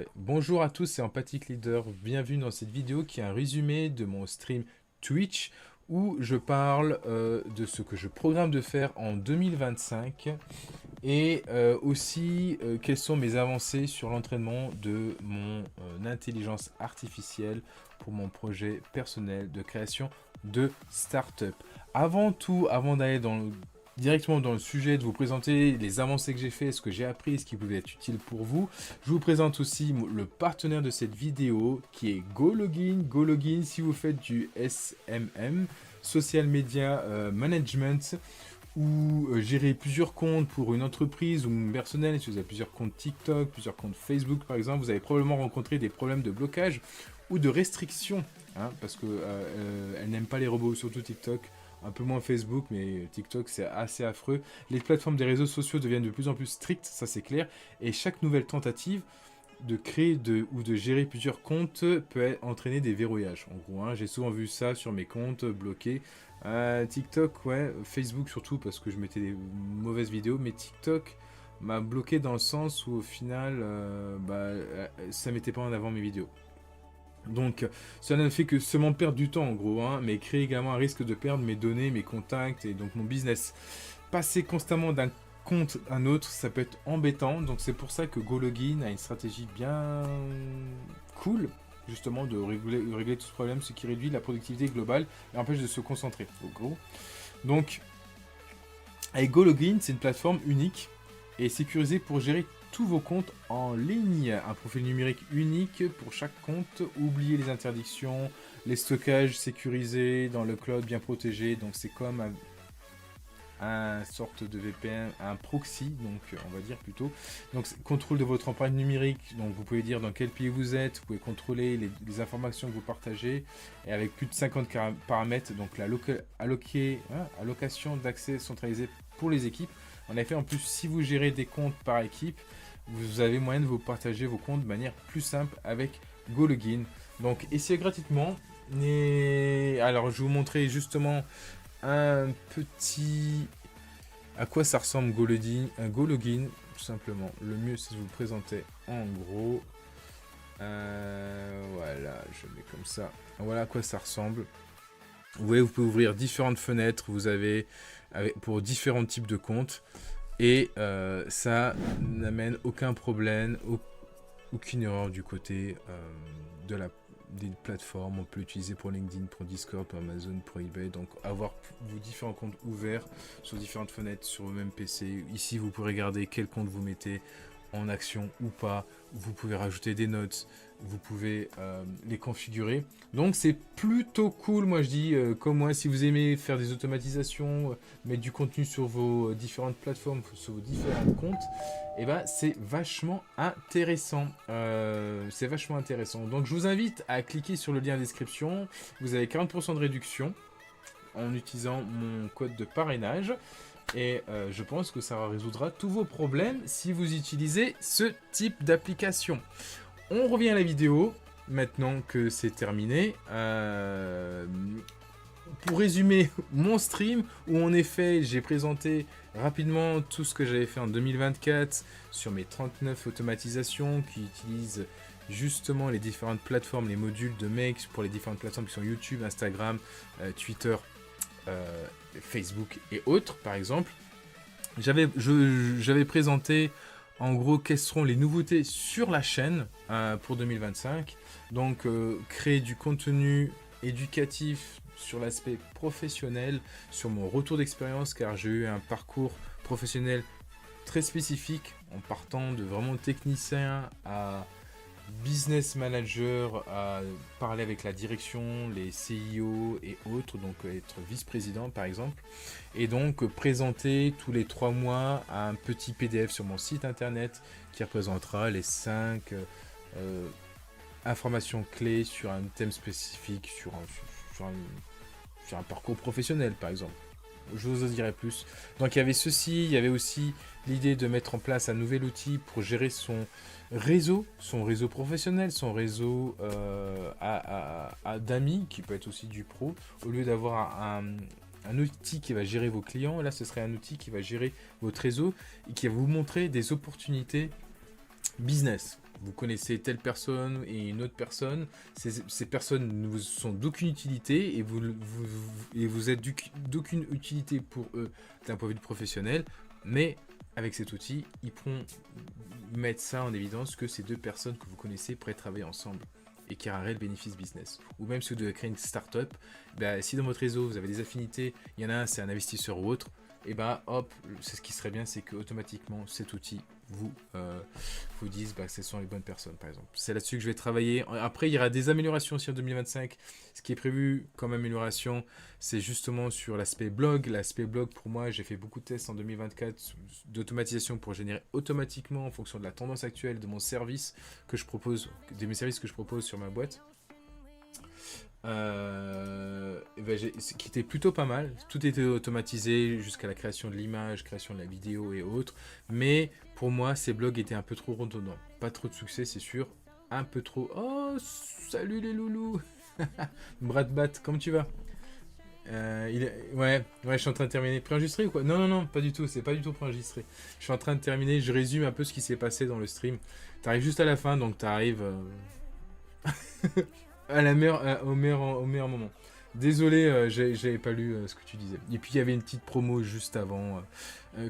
Parfait. Bonjour à tous, c'est Empathic Leader. Bienvenue dans cette vidéo qui est un résumé de mon stream Twitch où je parle de ce que je programme de faire en 2025 et aussi quelles sont mes avancées sur l'entraînement de mon intelligence artificielle pour mon projet personnel de création de start-up. Avant tout, avant d'aller directement dans le sujet, de vous présenter les avancées que j'ai fait, ce que j'ai appris, ce qui pouvait être utile pour vous. Je vous présente aussi le partenaire de cette vidéo qui est GoLogin. GoLogin, si vous faites du SMM, Social Media Management, ou gérer plusieurs comptes pour une entreprise ou personnel, si vous avez plusieurs comptes TikTok, plusieurs comptes Facebook par exemple, vous avez probablement rencontré des problèmes de blocage ou de restriction, parce qu'elle n'aime pas les robots, surtout TikTok. Un peu moins Facebook, mais TikTok, c'est assez affreux. Les plateformes des réseaux sociaux deviennent de plus en plus strictes, ça c'est clair. Et chaque nouvelle tentative de créer ou de gérer plusieurs comptes peut entraîner des verrouillages. En gros, j'ai souvent vu ça sur mes comptes bloqués. TikTok, ouais, Facebook surtout parce que je mettais des mauvaises vidéos, mais TikTok m'a bloqué dans le sens où au final, ça mettait pas en avant mes vidéos. Donc, cela ne fait que seulement perdre du temps en gros, mais créer également un risque de perdre mes données, mes contacts et donc mon business. Passer constamment d'un compte à un autre, ça peut être embêtant. Donc, c'est pour ça que GoLogin a une stratégie bien cool, justement, de régler tout ce problème, ce qui réduit la productivité globale et empêche de se concentrer. En gros. Donc, avec GoLogin, c'est une plateforme unique et sécurisée pour gérer tous vos comptes en ligne. Un profil numérique unique pour chaque compte. Oubliez les interdictions, les stockages sécurisés dans le cloud bien protégé. Donc c'est comme un sorte de VPN, un proxy, donc on va dire plutôt. Donc contrôle de votre empreinte numérique. Donc vous pouvez dire dans quel pays vous êtes. Vous pouvez contrôler les informations que vous partagez. Et avec plus de 50 paramètres. Donc la allocation d'accès centralisé pour les équipes. En effet, en plus, si vous gérez des comptes par équipe, vous avez moyen de vous partager vos comptes de manière plus simple avec GoLogin. Donc, essayez gratuitement. Et alors, je vais vous montrer justement un petit... à quoi ça ressemble GoLogin, tout simplement. Le mieux, c'est de vous le présenter en gros. Voilà, je mets comme ça. Voilà à quoi ça ressemble. Vous voyez, vous pouvez ouvrir différentes fenêtres. Vous avez pour différents types de comptes. Et ça n'amène aucun problème, aucune erreur du côté des plateformes. On peut l'utiliser pour LinkedIn, pour Discord, pour Amazon, pour eBay. Donc avoir vos différents comptes ouverts sur différentes fenêtres sur vos mêmes PC. Ici, vous pourrez regarder quel compte vous mettez en action ou pas. Vous pouvez rajouter des notes. Vous pouvez les configurer. Donc c'est plutôt cool, moi je dis, comme moi, si vous aimez faire des automatisations, mettre du contenu sur vos différentes plateformes, sur vos différents comptes, et ben c'est vachement intéressant. C'est vachement intéressant. Donc je vous invite à cliquer sur le lien en description. Vous avez 40% de réduction en utilisant mon code de parrainage. Et je pense que ça résoudra tous vos problèmes si vous utilisez ce type d'application. On revient à la vidéo, maintenant que c'est terminé. Pour résumer mon stream, où en effet j'ai présenté rapidement tout ce que j'avais fait en 2024 sur mes 39 automatisations qui utilisent justement les différentes plateformes, les modules de Make pour les différentes plateformes qui sont YouTube, Instagram, Twitter, Facebook et autres par exemple. J'avais présenté en gros quelles seront les nouveautés sur la chaîne pour 2025. Donc créer du contenu éducatif sur l'aspect professionnel, sur mon retour d'expérience car j'ai eu un parcours professionnel très spécifique en partant de vraiment technicien à business manager, à parler avec la direction, les CIO et autres, donc être vice-président par exemple, et donc présenter tous les 3 mois un petit PDF sur mon site internet qui représentera les 5 informations clés sur un thème spécifique, sur un parcours professionnel par exemple. Je vous en dirai plus. Donc il y avait ceci, il y avait aussi l'idée de mettre en place un nouvel outil pour gérer son réseau professionnel, son réseau d'amis, qui peut être aussi du pro, au lieu d'avoir un outil qui va gérer vos clients, là ce serait un outil qui va gérer votre réseau et qui va vous montrer des opportunités business. Vous connaissez telle personne et une autre personne. Ces personnes ne vous sont d'aucune utilité et vous êtes d'aucune utilité pour eux d'un point de vue professionnel. Mais avec cet outil, ils pourront mettre ça en évidence que ces deux personnes que vous connaissez pourraient travailler ensemble et qu'il y a un réel bénéfice business. Ou même si vous devez créer une start-up, si dans votre réseau vous avez des affinités, il y en a un, c'est un investisseur ou autre, et hop, c'est ce qui serait bien, c'est que automatiquement cet outil vous dise que ce sont les bonnes personnes, par exemple. C'est là-dessus que je vais travailler. Après, il y aura des améliorations aussi en 2025. Ce qui est prévu comme amélioration, c'est justement sur l'aspect blog. L'aspect blog, pour moi, j'ai fait beaucoup de tests en 2024 d'automatisation pour générer automatiquement en fonction de la tendance actuelle de mon service que je propose, de mes services que je propose sur ma boîte. Qui était plutôt pas mal. Tout était automatisé jusqu'à la création de l'image, création de la vidéo et autres. Mais pour moi, ces blogs étaient un peu trop redondants. Pas trop de succès, c'est sûr. Un peu trop. Oh, salut les loulous. Brad Bat, comment tu vas? Ouais, je suis en train de terminer. Préenregistré ou quoi? Non, pas du tout. C'est pas du tout préenregistré. Je suis en train de terminer. Je résume un peu ce qui s'est passé dans le stream. T'arrives juste à la fin, donc t'arrives au meilleur moment. Désolé, j'avais pas lu ce que tu disais. Et puis il y avait une petite promo juste avant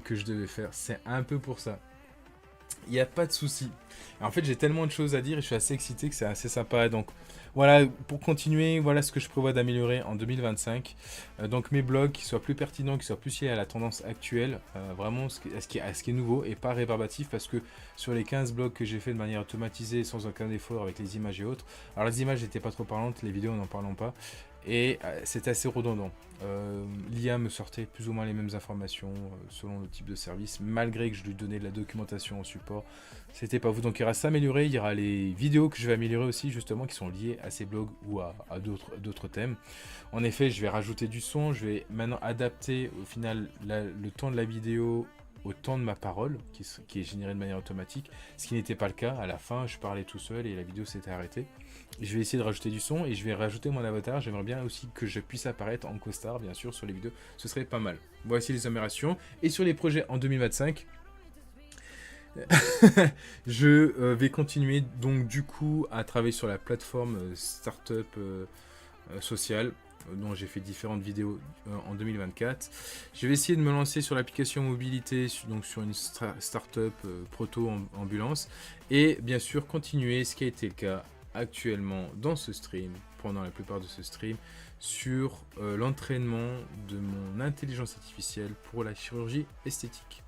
que je devais faire. C'est un peu pour ça. Il n'y a pas de souci. En fait, j'ai tellement de choses à dire et je suis assez excité que c'est assez sympa. Donc voilà, pour continuer, voilà ce que je prévois d'améliorer en 2025. Donc mes blogs qui soient plus pertinents, qui soient plus liés à la tendance actuelle, vraiment ce qui est nouveau et pas rébarbatif, parce que sur les 15 blogs que j'ai fait de manière automatisée, sans aucun effort avec les images et autres, alors les images n'étaient pas trop parlantes, les vidéos n'en parlons pas, et c'était assez redondant. L'IA me sortait plus ou moins les mêmes informations selon le type de service, malgré que je lui donnais de la documentation en support. C'était pas vous. Donc il y aura ça amélioré, il y aura les vidéos que je vais améliorer aussi, justement, qui sont liées à ces blogs ou à d'autres thèmes. En effet, je vais rajouter du son, je vais maintenant adapter au final le temps de la vidéo au temps de ma parole, qui est généré de manière automatique, ce qui n'était pas le cas. À la fin, je parlais tout seul et la vidéo s'était arrêtée. Je vais essayer de rajouter du son et je vais rajouter mon avatar. J'aimerais bien aussi que je puisse apparaître en costard, bien sûr, sur les vidéos. Ce serait pas mal. Voici les améliorations. Et sur les projets en 2025, je vais continuer donc du coup à travailler sur la plateforme Startup Social, dont j'ai fait différentes vidéos en 2024. Je vais essayer de me lancer sur l'application mobilité, donc sur une startup proto ambulance, et bien sûr continuer ce qui a été le cas actuellement dans ce stream, pendant la plupart de ce stream, sur l'entraînement de mon intelligence artificielle pour la chirurgie esthétique.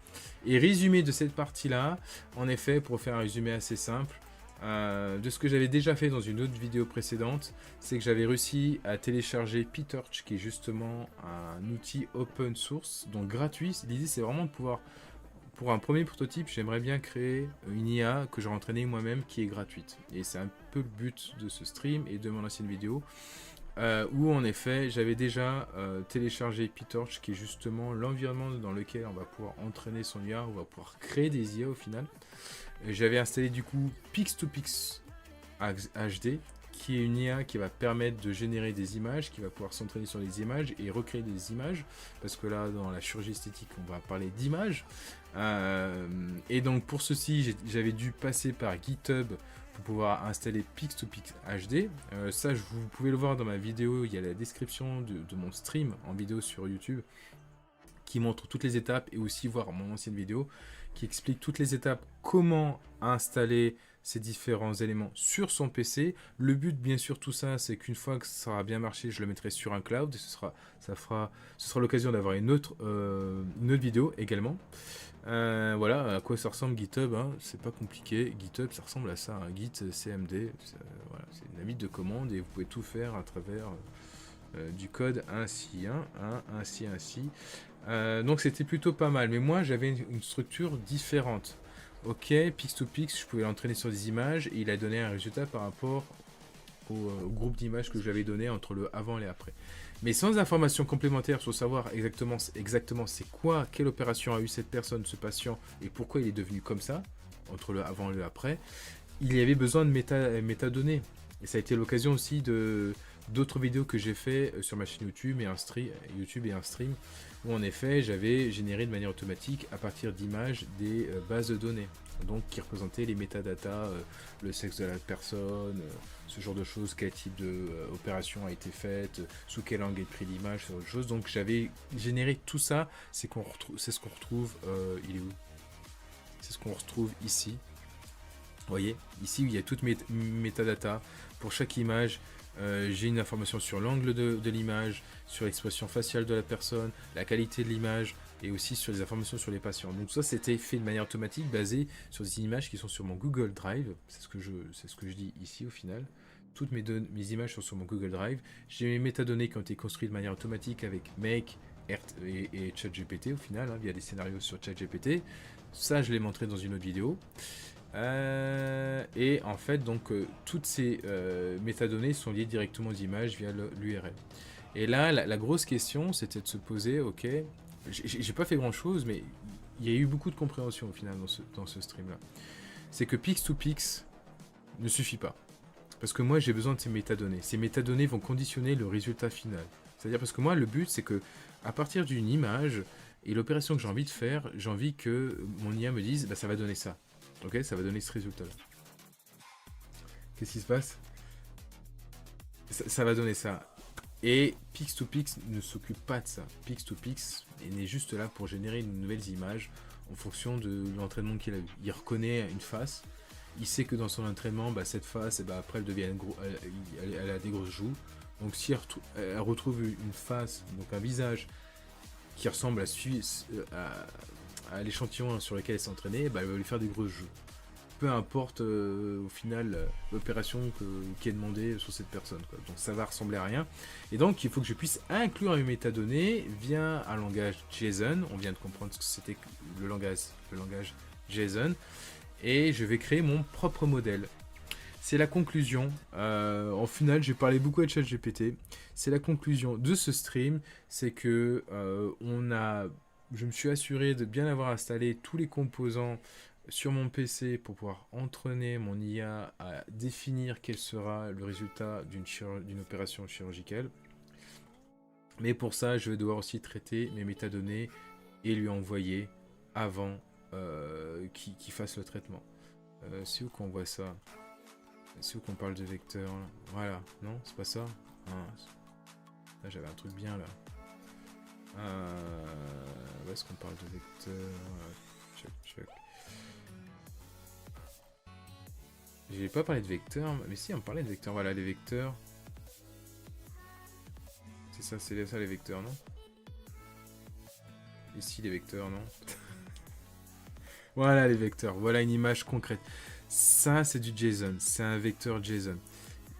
Et résumé de cette partie-là, en effet, pour faire un résumé assez simple, de ce que j'avais déjà fait dans une autre vidéo précédente, c'est que j'avais réussi à télécharger PyTorch, qui est justement un outil open source, donc gratuit. L'idée, c'est vraiment de pouvoir, pour un premier prototype, j'aimerais bien créer une IA que j'aurais entraînée moi-même qui est gratuite. Et c'est un peu le but de ce stream et de mon ancienne vidéo. Où en effet j'avais déjà téléchargé PyTorch, qui est justement l'environnement dans lequel on va pouvoir entraîner son IA, on va pouvoir créer des IA au final. J'avais installé du coup Pix2Pix HD, qui est une IA qui va permettre de générer des images, qui va pouvoir s'entraîner sur les images et recréer des images, parce que là dans la chirurgie esthétique on va parler d'images. Et donc pour ceci j'avais dû passer par GitHub pour pouvoir installer Pix2Pix HD. Ça, vous pouvez le voir dans ma vidéo, il y a la description de mon stream en vidéo sur YouTube qui montre toutes les étapes, et aussi voir mon ancienne vidéo qui explique toutes les étapes, comment installer ces différents éléments sur son PC. Le but, bien sûr, tout ça, c'est qu'une fois que ça aura bien marché, je le mettrai sur un cloud, et ce sera l'occasion d'avoir une autre vidéo également. Voilà à quoi ça ressemble GitHub, hein. C'est pas compliqué. GitHub, ça ressemble à ça, un Git CMD, voilà, c'est une invite de commande et vous pouvez tout faire à travers du code ainsi. Donc c'était plutôt pas mal, mais moi j'avais une structure différente. Ok, Pix2Pix, je pouvais l'entraîner sur des images et il a donné un résultat par rapport au groupe d'images que j'avais donné entre le avant et le après. Mais sans informations complémentaires sur savoir exactement c'est quoi, quelle opération a eu cette personne, ce patient, et pourquoi il est devenu comme ça, entre le avant et le après, il y avait besoin de métadonnées. Et ça a été l'occasion aussi de d'autres vidéos que j'ai fait sur ma chaîne YouTube et un stream, où en effet j'avais généré de manière automatique à partir d'images des bases de données, donc qui représentaient les métadatas, le sexe de la personne, ce genre de choses, quel type de opération a été faite, sous quelle langue est pris l'image, ce genre de choses. Donc j'avais généré tout ça, c'est ce qu'on retrouve, il est où? C'est ce qu'on retrouve ici. Vous voyez, ici où il y a toutes mes métadatas. Pour chaque image, j'ai une information sur l'angle de l'image, sur l'expression faciale de la personne, la qualité de l'image, et aussi sur les informations sur les patients. Donc ça, c'était fait de manière automatique, basé sur des images qui sont sur mon Google Drive. C'est ce que je dis ici au final. Toutes mes images sont sur mon Google Drive. J'ai mes métadonnées qui ont été construites de manière automatique avec Make et ChatGPT au final, hein, via des scénarios sur ChatGPT. Ça, je l'ai montré dans une autre vidéo. Et en fait, donc, toutes ces métadonnées sont liées directement aux images via l'URL. Et là, la grosse question, c'était de se poser, ok, j'ai pas fait grand chose, mais il y a eu beaucoup de compréhension au final dans ce stream-là. C'est que Pix2Pix ne suffit pas. Parce que moi, j'ai besoin de ces métadonnées. Ces métadonnées vont conditionner le résultat final. C'est-à-dire parce que moi, le but, c'est que à partir d'une image et l'opération que j'ai envie de faire, j'ai envie que mon IA me dise, bah, ça va donner ça. Ok, ça va donner ce résultat-là. Qu'est-ce qui se passe? Ça va donner ça. Et Pix2Pix ne s'occupe pas de ça. Pix2Pix n'est juste là pour générer de nouvelles images en fonction de l'entraînement qu'il a eu. Il reconnaît une face. Il sait que dans son entraînement, bah, cette face, bah, après, elle a des grosses joues. Donc si elle retrouve une face, donc un visage qui ressemble à l'échantillon sur lequel elle s'est entraînée, bah, elle va lui faire des grosses joues. Peu importe au final l'opération qui est demandée sur cette personne, quoi. Donc ça va ressembler à rien. Et donc il faut que je puisse inclure mes métadonnées via un langage JSON. On vient de comprendre ce que c'était le langage JSON. Et je vais créer mon propre modèle. C'est la conclusion. En final, j'ai parlé beaucoup à ChatGPT. C'est la conclusion de ce stream. C'est que je me suis assuré de bien avoir installé tous les composants sur mon PC pour pouvoir entraîner mon IA à définir quel sera le résultat d'une opération chirurgicale. Mais pour ça, je vais devoir aussi traiter mes métadonnées et lui envoyer avant qu'il fasse le traitement. C'est où qu'on voit ça? C'est où qu'on parle de vecteur là? Voilà, non, c'est pas ça. Là, j'avais un truc bien là. Où est-ce qu'on parle de vecteur? Check. J'ai pas parlé de vecteurs, mais si, on parlait de vecteurs. Voilà, les vecteurs. C'est ça les vecteurs, non? Ici, les vecteurs, non? Voilà les vecteurs. Voilà une image concrète. Ça, c'est du JSON. C'est un vecteur JSON.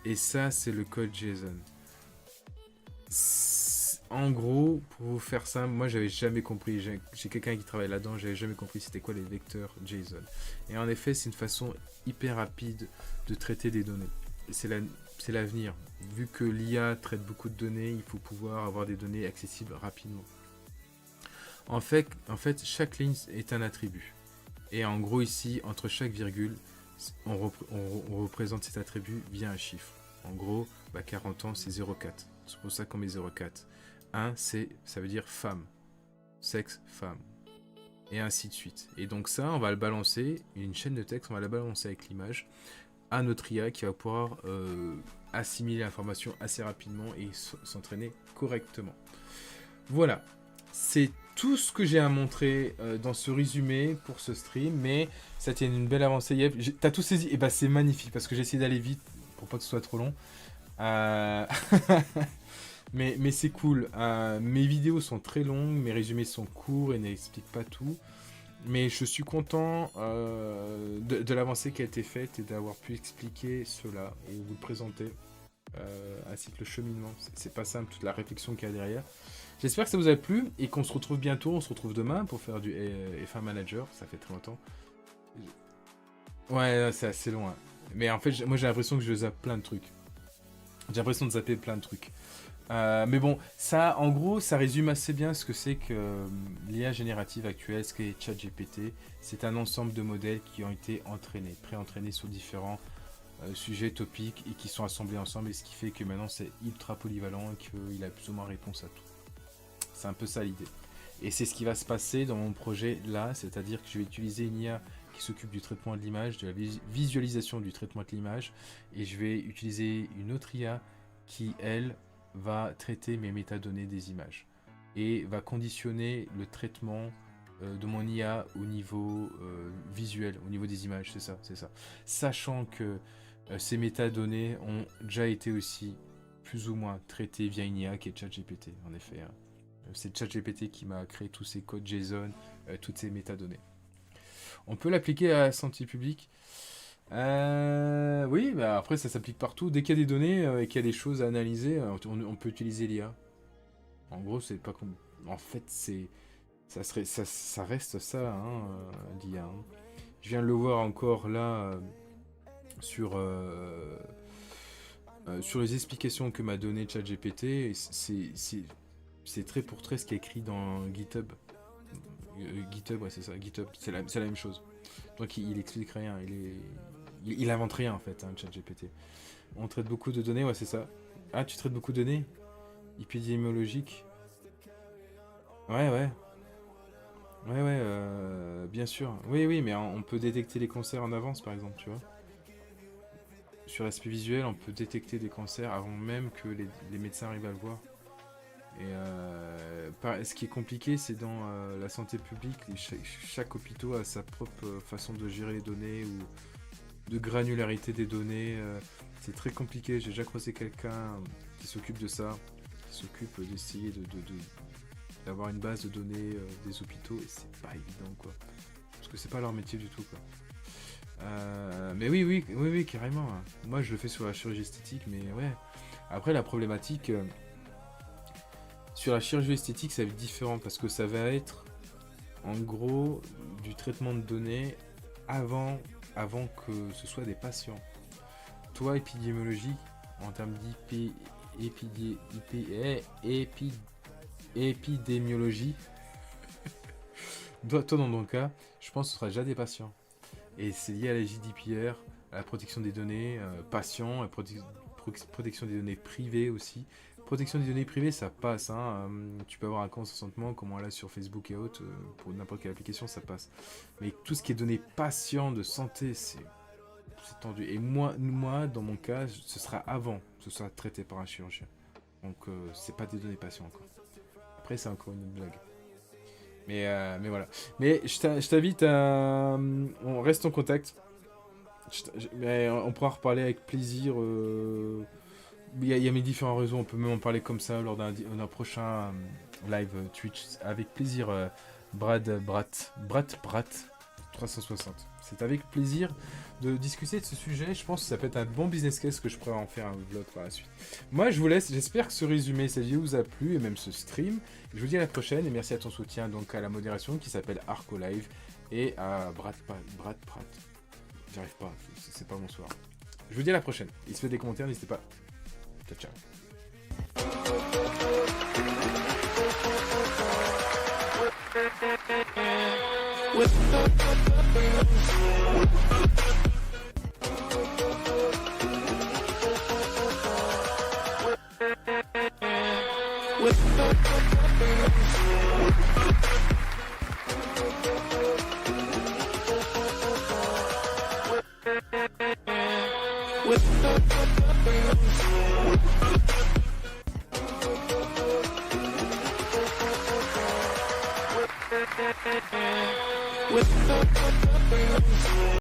Et ça, c'est le code JSON. En gros, pour vous faire ça, moi, j'avais jamais compris. J'ai quelqu'un qui travaille là-dedans. J'avais jamais compris c'était quoi les vecteurs JSON. Et en effet, c'est une façon hyper rapide de traiter des données. Et c'est l'avenir. Vu que l'IA traite beaucoup de données, il faut pouvoir avoir des données accessibles rapidement. En fait, chaque ligne est un attribut. Et en gros, ici, entre chaque virgule, on représente cet attribut via un chiffre. En gros, 40 ans, c'est 0,4. C'est pour ça qu'on met 0,4. 1, ça veut dire femme. Sexe, femme. Et ainsi de suite. Et donc ça, on va le balancer, une chaîne de texte, on va la balancer avec l'image à notre IA qui va pouvoir assimiler l'information assez rapidement et s'entraîner correctement. Voilà. C'est tout ce que j'ai à montrer dans ce résumé pour ce stream, mais ça tient une belle avancée. T'as tout saisi? Et bah c'est magnifique parce que j'ai essayé d'aller vite pour pas que ce soit trop long. Mais c'est cool. Mes vidéos sont très longues, mes résumés sont courts et n'expliquent pas tout. Mais je suis content de l'avancée qui a été faite et d'avoir pu expliquer cela et vous le présenter. Ainsi que le cheminement. C'est pas simple, toute la réflexion qu'il y a derrière. J'espère que ça vous a plu et qu'on se retrouve bientôt. On se retrouve demain pour faire du F1 Manager. Ça fait très longtemps. Ouais, c'est assez loin. Mais en fait, moi j'ai l'impression que je zappe plein de trucs. J'ai l'impression de zapper plein de trucs. Mais bon, ça, en gros, ça résume assez bien ce que c'est que l'IA générative actuelle, ce qu'est ChatGPT. C'est un ensemble de modèles qui ont été entraînés, pré-entraînés sur différents sujets, topics, et qui sont assemblés ensemble, et ce qui fait que maintenant c'est ultra polyvalent et qu'il a plus ou moins réponse à tout. C'est un peu ça l'idée. Et c'est ce qui va se passer dans mon projet là, c'est-à-dire que je vais utiliser une IA qui s'occupe du traitement de l'image, de la visualisation du traitement de l'image, et je vais utiliser une autre IA qui, elle, va traiter mes métadonnées des images et va conditionner le traitement de mon IA au niveau visuel, au niveau des images, c'est ça. Sachant que ces métadonnées ont déjà été aussi plus ou moins traitées via une IA qui est ChatGPT, en effet. Hein. C'est ChatGPT qui m'a créé tous ces codes JSON, toutes ces métadonnées. On peut l'appliquer à la santé publique. Oui, bah après ça s'applique partout. Dès qu'il y a des données et qu'il y a des choses à analyser, on peut utiliser l'IA. En gros, c'est pas comme... En fait, ça reste ça, hein, l'IA. Hein. Je viens de le voir encore là sur les explications que m'a donné ChatGPT. C'est trait pour trait ce qui est écrit dans GitHub. GitHub, ouais, c'est ça, GitHub, c'est la même chose. Donc il explique rien, il invente rien en fait, hein, ChatGPT. On traite beaucoup de données, ouais, c'est ça. Ah, tu traites beaucoup de données épidémiologiques? Ouais, bien sûr. Oui, mais on peut détecter les cancers en avance, par exemple, tu vois. Sur l'aspect visuel, on peut détecter des cancers avant même que les médecins arrivent à le voir. Et ce qui est compliqué, c'est dans la santé publique, chaque hôpital a sa propre façon de gérer les données ou de granularité des données. C'est très compliqué. J'ai déjà croisé quelqu'un qui s'occupe de ça, qui s'occupe d'essayer d'avoir une base de données des hôpitaux, et c'est pas évident, quoi. Parce que c'est pas leur métier du tout, quoi. Mais oui, carrément. Hein. Moi, je le fais sur la chirurgie esthétique, mais ouais. Après, la problématique... sur la chirurgie esthétique, ça va être différent parce que ça va être en gros du traitement de données avant que ce soit des patients. Toi, épidémiologie, en termes épidémiologie, toi, dans ton cas, je pense que ce sera déjà des patients. Et c'est lié à la GDPR, à la protection des données patients, à la protection des données privées aussi. Protection des données privées, ça passe. Hein. Tu peux avoir un consentement, comme on l'a sur Facebook et autres, pour n'importe quelle application, ça passe. Mais tout ce qui est données patients de santé, c'est tendu. Et moi, dans mon cas, ce sera avant que ce soit traité par un chirurgien. Donc, c'est pas des données patients encore. Après, c'est encore une autre blague. Mais voilà. Mais je t'invite à... on reste en contact. Mais on pourra reparler avec plaisir... Il y a mes différents réseaux, on peut même en parler comme ça lors d'un prochain live Twitch. Avec plaisir, Brad 360. C'est avec plaisir de discuter de ce sujet. Je pense que ça peut être un bon business case que je pourrais en faire un vlog par la suite. Moi, je vous laisse. J'espère que ce résumé, cette vidéo vous a plu et même ce stream. Je vous dis à la prochaine et merci à ton soutien donc à la modération qui s'appelle Arco Live et à Brad Pratt. J'arrive pas, c'est pas mon soir. Je vous dis à la prochaine. Il se fait des commentaires, n'hésitez pas. Ciao. Ciao.